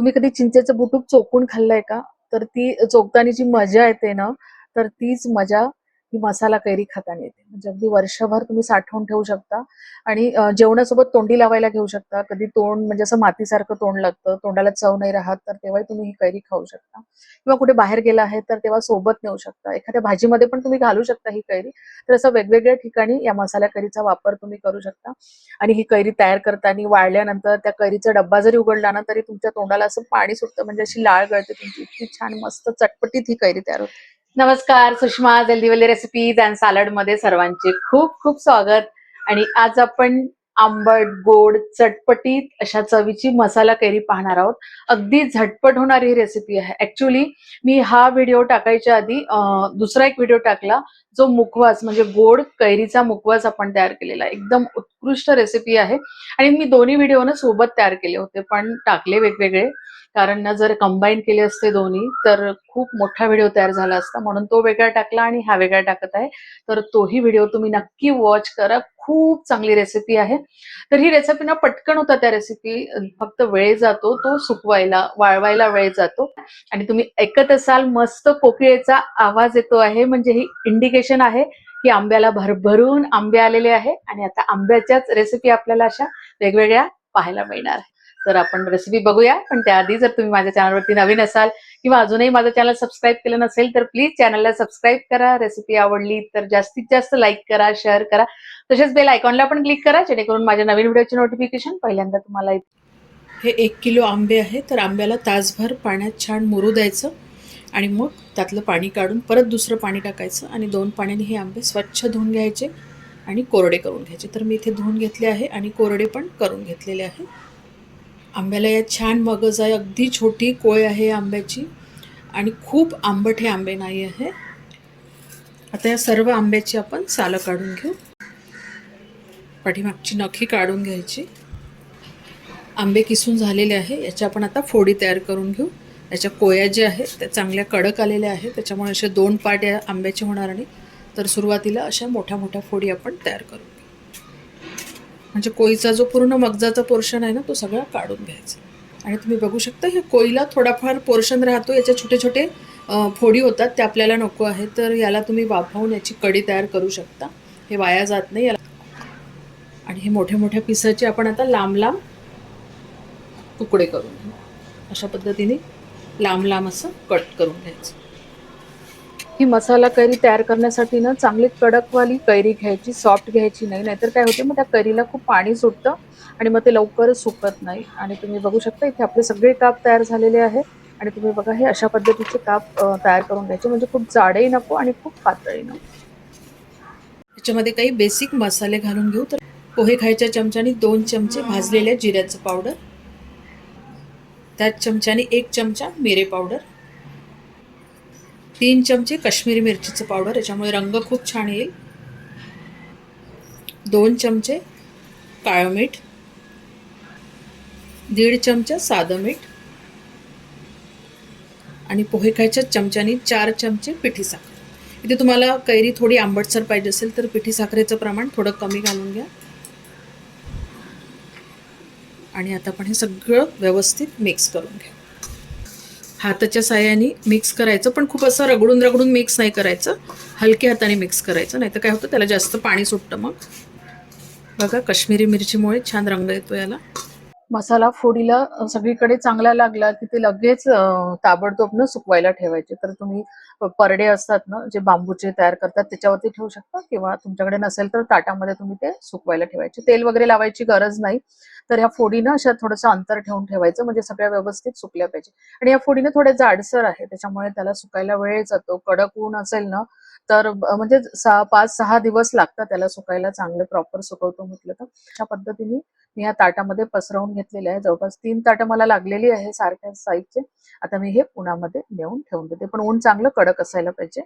तुम्ही कधी चिंचेचं बुटूक चोकून खाल्लंय का? तर ती चोखताना जी मजा येते ना, तर तीच मजा ही मसाला कैरी खाताना येते. म्हणजे अगदी वर्षभर तुम्ही साठवून ठेवू शकता आणि जेवणासोबत तोंडी लावायला घेऊ शकता. कधी तोंड म्हणजे असं मातीसारखं तोंड लागतं, तोंडाला चव नाही राहत, तर तेव्हाही तुम्ही ही कैरी खाऊ शकता. किंवा कुठे बाहेर गेला आहे, तर तेव्हा सोबत नेऊ शकता. एखाद्या भाजीमध्ये पण तुम्ही घालू शकता ही कैरी. तर असं वेगवेगळ्या ठिकाणी या मसाला कैरीचा वापर तुम्ही करू शकता. आणि ही कैरी तयार करताना वाळल्यानंतर त्या कैरीचा डब्बा जरी उघडला ना, तरी तुमच्या तोंडाला असं पाणी सुटतं, म्हणजे अशी लाळ गळते तुमची. इतकी छान मस्त चटपटीत ही कैरी तयार होते. नमस्कार, सुषमा जल्दीवाले रेसिपीज अँड सॅलड मध्ये सर्वांचे खूप खूप स्वागत. आणि आज आपण आंबट गोड चटपटीत अशा चवीची मसाला कैरी पाहणार आहोत. अगदी झटपट होणारी ही रेसिपी आहे. ऍक्च्युली मी हा व्हिडिओ टाकायच्या आधी दुसरा एक व्हिडिओ टाकला, जो मुखवास म्हणजे गोड कैरीचा मुखवास आपण तयार केलेला. एकदम उत्कृष्ट रेसिपी आहे आणि मी दोन्ही व्हिडिओ ना सोबत तयार केले होते, पण टाकले वेगवेगळे. कारण ना जर कंबाईन केले असते दोन्ही तर खूप मोठा व्हिडिओ तयार झाला असता, म्हणून तो वेगळा टाकला आणि हा वेगळा टाकत आहे. तर तोही व्हिडिओ तुम्ही नक्की वॉच करा. खूप चांगली रेसिपी आहे. तर ही रेसिपी ना पटकन होता. त्या रेसिपी फक्त वेळ जातो तो सुकवायला वाळवायला वेळ जातो. आणि तुम्ही ऐकत असाल मस्त कोकिळेचा आवाज येतो आहे, म्हणजे ही इंडिकेशन आहे की आंब्याला भरभरून आंबे आलेले आहे आणि आता आंब्याच्याच रेसिपी आपल्याला अशा वेगवेगळ्या पाहायला मिळणार आहे. तर आपण रेसिपी बघूया, पण त्याआधी जर तुम्ही माझ्या चॅनलवरती नवीन असाल किंवा अजूनही माझं चॅनल सबस्क्राईब केलं नसेल तर प्लीज चॅनलला सबस्क्राईब करा. रेसिपी आवडली तर जास्तीत जास्त लाईक करा, शेअर करा. तसेच बेल आयकॉनला पण क्लिक करा, जेणेकरून माझ्या नवीन व्हिडिओचे नोटिफिकेशन पहिल्यांदा तुम्हाला येईल. हे 1 किलो आंबे आहे, तर आंब्याला तासभर पाण्यात छान मुरू द्यायचं आणि मग त्यातलं पाणी काढून परत दुसरं पाणी टाकायचं आणि 2 पाण्याने हे आंबे स्वच्छ धुवून घ्यायचे आणि कोरडे करून घ्यायचे. तर मी इथे धुवून घेतले आहे आणि कोरडे पण करून घेतलेले आहे. आंब्याला यात छान मगज आहे, अगदी छोटी कोय आहे आंब्याची आणि खूप आंबट हे आंबे नाही आहे. आता या सर्व आंब्याची आपण सालं काढून घेऊ. पाठीमागची नखी काढून घ्यायची. आंबे किसून झालेले आहे, याच्या आपण आता फोडी तयार करून घेऊ. याच्या कोया ज्या आहेत त्या चांगल्या कडक आलेल्या आहेत, त्याच्यामुळे असे 2 पाट या आंब्याचे होणार नाही. तर सुरुवातीला अशा मोठ्या मोठ्या फोडी आपण तयार करू, म्हणजे कोईचा जो पूर्ण मगजाचा पोर्शन आहे ना तो सगळा काढून घ्यायचा. आणि तुम्ही बघू शकता हे कोईला थोडाफार पोर्शन राहतो, याच्या छोटे छोटे फोडी होतात, ते आपल्याला नको आहे. तर याला तुम्ही वाफवून याची कढी तयार करू शकता, हे वाया जात नाही याला. आणि हे मोठ्या मोठ्या पिसाचे आपण आता लांब लांब तुकडे करून घेऊ. अशा पद्धतीने लांब लांब असं कट करून घ्यायचं. ही मसाला कैरी तयार करण्यासाठी ना चांगली कडकवाली कैरी घ्यायची, सॉफ्ट घ्यायची नाही. नाहीतर काय होते, मग त्या कैरीला खूप पाणी सुटतं आणि मग ते लवकर सुकत नाही. आणि तुम्ही बघू शकता इथे आपले सगळे काप तयार झालेले आहे. आणि तुम्ही बघा हे अशा पद्धतीचे काप तयार करून घ्यायचे, म्हणजे खूप जाडही नको आणि खूप पातळही नको. त्याच्यामध्ये काही बेसिक मसाले घालून घेऊ. तर पोहे खायच्या चमच्याने 2 चमचे भाजलेल्या जिऱ्याचं पावडर, त्याच चमच्याने 1 चमचा मिरे पावडर, 3 चमचे काश्मीरी मिरचीचं पावडर, याच्यामुळे रंग खूप छान येईल, 2 चमचे काळं मीठ, 1.5 चमचा साधं मीठ आणि पोहे खायच्या चमच्याने 4 चमचे पिठी साखर. इथे तुम्हाला कैरी थोडी आंबटसर पाहिजे असेल तर पिठी साखरेचं प्रमाण थोडं कमी घालून घ्या. आणि आता आपण हे सगळं व्यवस्थित मिक्स करून घ्या. हाताच्या साहाय्याने मिक्स करायचं, पण खूप असं रगडून रगडून मिक्स नाही करायचं, हलक्या हाताने मिक्स करायचं, नाहीतर काय होतं त्याला जास्त पाणी सुटतं. मग बघा काश्मीरी मिरचीमुळे छान रंग येतो याला. मसाला फोडीला सगळीकडे चांगला लागला की ते लगेच ताबडतोब न सुकवायला ठेवायचे. तर तुम्ही परडे असतात ना जे बांबूचे तयार करतात त्याच्यावरती ठेवू शकता, किंवा तुमच्याकडे नसेल तर ताटामध्ये तुम्ही ते सुकवायला ठेवायचे. तेल वगैरे लावायची गरज नाही. तर ह्या फोडी ना अशा थोडंसं अंतर ठेवून ठेवायचं, म्हणजे सगळ्या व्यवस्थित सुकल्या पाहिजे. आणि या फोडीने थोड्या जाडसर आहे, त्याच्यामुळे त्याला सुकायला वेळ जातो. कडक ऊन असेल ना तर म्हणजे 5-6 दिवस लागतात त्याला सुकायला, चांगले प्रॉपर सुकवतो म्हटलं तर. अशा पद्धतीने मी ह्या ताटामध्ये पसरवून घेतलेले आहे. जवळपास 3 ताटं मला लागलेली आहे सारख्या साईजचे. आता मी हे उन्हामध्ये नेऊन ठेवून देते, पण ऊन चांगलं कडक असायला पाहिजे.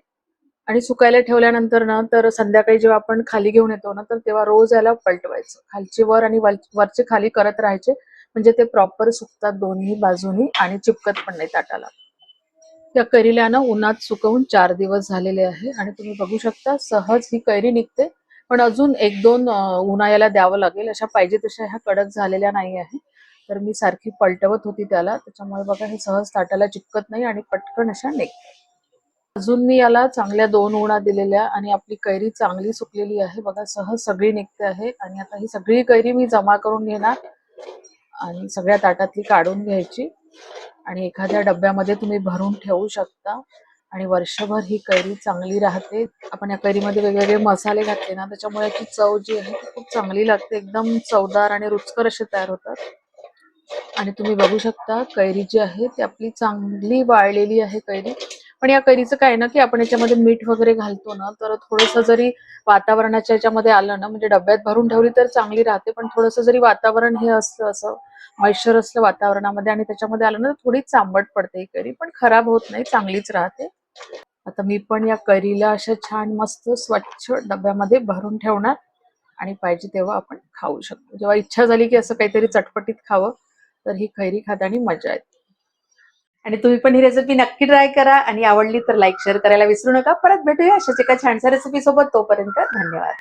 आणि सुकायला ठेवल्यानंतर ना तर संध्याकाळी जेव्हा आपण खाली घेऊन येतो ना तर तेव्हा रोज याला पलटवायचं, खालची वर आणि वरचे खाली करत राहायचे, म्हणजे ते प्रॉपर सुकतात दोन्ही बाजूनी आणि चिपकत पण नाही ताटाला. त्या कैरीला ना उन्हात सुकवून 4 दिवस झालेले आहे आणि तुम्ही बघू शकता सहज ही कैरी निघते. पण अजून 1-2 उन्हाळ्याला द्यावं लागेल, अशा पाहिजे तशा ह्या कडक झालेल्या नाही आहे. तर मी सारखी पलटवत होती त्याला, त्याच्यामुळे बघा हे सहज ताटाला चिपकत नाही आणि पटकन अशा निघतात. अजून मी याला चांगल्या 2 उन्हा दिलेल्या आणि आपली कैरी चांगली सुकलेली आहे बघा, सहज सगळी निघते आहे. आणि आता ही सगळी कैरी मी जमा करून घेणार आणि सगळ्या ताटातली काढून घ्यायची आणि एखाद्या डब्यामध्ये तुम्ही भरून ठेवू शकता आणि वर्षभर ही कैरी चांगली राहते. आपण या कैरीमध्ये वेगवेगळे मसाले घातले ना, त्याच्यामुळे याची चव जी आहे ती खूप चांगली लागते. एकदम चवदार आणि रुचकर असे तयार होतात. आणि तुम्ही बघू शकता कैरी जी आहे ती आपली चांगली वाळलेली आहे कैरी. पण या कैरीचं काय ना, की आपण याच्यामध्ये मीठ वगैरे घालतो ना, तर थोडंसं जरी वातावरणाच्या याच्यामध्ये आलं ना, म्हणजे डब्यात भरून ठेवली तर चांगली राहते. पण थोडंसं जरी वातावरण हे असलं, असं मॉइश्चर असलं वातावरणामध्ये आणि त्याच्यामध्ये आलं ना, तर थोडी चांबट पडते ही कैरी, पण खराब होत नाही, चांगलीच राहते. आता मी पण या कैरीला अशा छान मस्त स्वच्छ डब्यामध्ये भरून ठेवणार आणि पाहिजे तेव्हा आपण खाऊ शकतो. जेव्हा इच्छा झाली की असं काहीतरी चटपटीत खावं, तर ही कैरी खाताना मजा येते. आणि तुम्ही पण ही रेसिपी नक्की ट्राय करा आणि आवडली तर लाईक शेअर करायला विसरू नका. परत भेटूया अशाच एका छानशा रेसिपी सोबत. तोपर्यंत धन्यवाद.